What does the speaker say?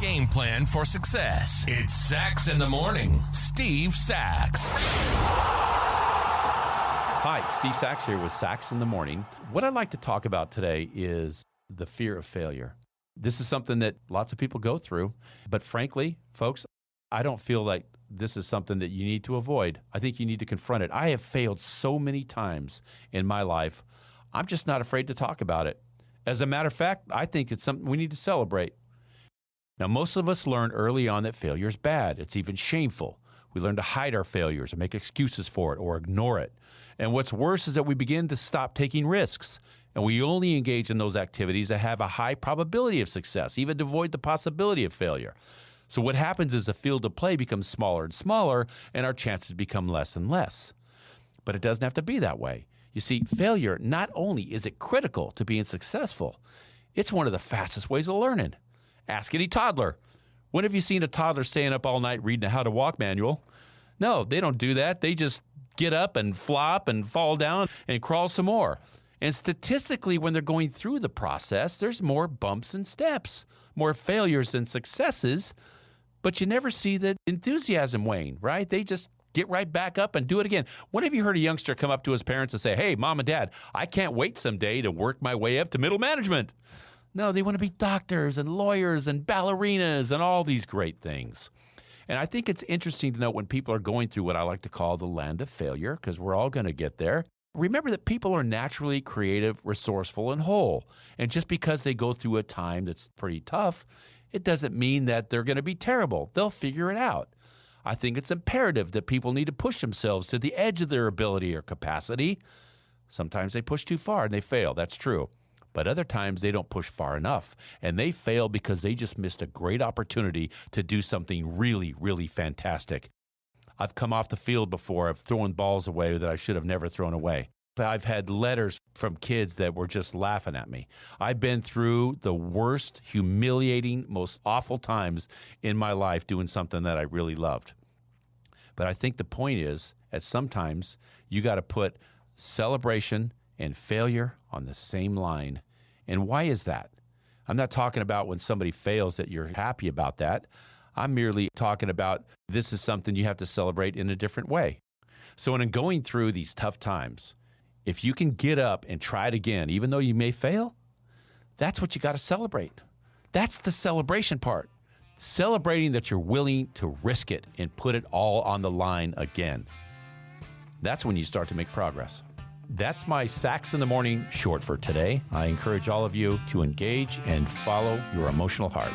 game plan for success. It's Sachs in the Morning. Steve Sachs. Hi, Steve Sachs here with Sachs in the Morning. What I'd like to talk about today is the fear of failure. This is something that lots of people go through, but frankly, folks, I don't feel like this is something that you need to avoid. I think you need to confront it. I have failed so many times in my life. I'm just not afraid to talk about it. As a matter of fact, I think it's something we need to celebrate. Now, most of us learn early on that failure is bad. It's even shameful. We learn to hide our failures or make excuses for it or ignore it. And what's worse is that we begin to stop taking risks. And we only engage in those activities that have a high probability of success, even to avoid the possibility of failure. So what happens is the field of play becomes smaller and smaller, and our chances become less and less. But it doesn't have to be that way. You see, failure, not only is it critical to being successful, it's one of the fastest ways of learning. Ask any toddler. When have you seen a toddler staying up all night reading a how to walk manual? No, they don't do that. They just get up and flop and fall down and crawl some more. And statistically, when they're going through the process, there's more bumps and steps, more failures than successes, but you never see the enthusiasm wane, right? They just get right back up and do it again. When have you heard a youngster come up to his parents and say, "Hey, Mom and Dad, I can't wait someday to work my way up to middle management"? No, they want to be doctors and lawyers and ballerinas and all these great things. And I think it's interesting to note when people are going through what I like to call the land of failure, because we're all going to get there. Remember that people are naturally creative, resourceful, and whole. And just because they go through a time that's pretty tough, it doesn't mean that they're going to be terrible. They'll figure it out. I think it's imperative that people need to push themselves to the edge of their ability or capacity. Sometimes they push too far and they fail. That's true. But other times they don't push far enough, and they fail because they just missed a great opportunity to do something really, really fantastic. I've come off the field before. I've thrown balls away that I should have never thrown away. I've had letters from kids that were just laughing at me. I've been through the worst, humiliating, most awful times in my life doing something that I really loved. But I think the point is, at sometimes, you got to put celebration and failure on the same line. And why is that? I'm not talking about when somebody fails that you're happy about that. I'm merely talking about this is something you have to celebrate in a different way. So when I'm going through these tough times, if you can get up and try it again, even though you may fail, that's what you got to celebrate. That's the celebration part. Celebrating that you're willing to risk it and put it all on the line again. That's when you start to make progress. That's my Sachs in the Morning short for today. I encourage all of you to engage and follow your emotional heart.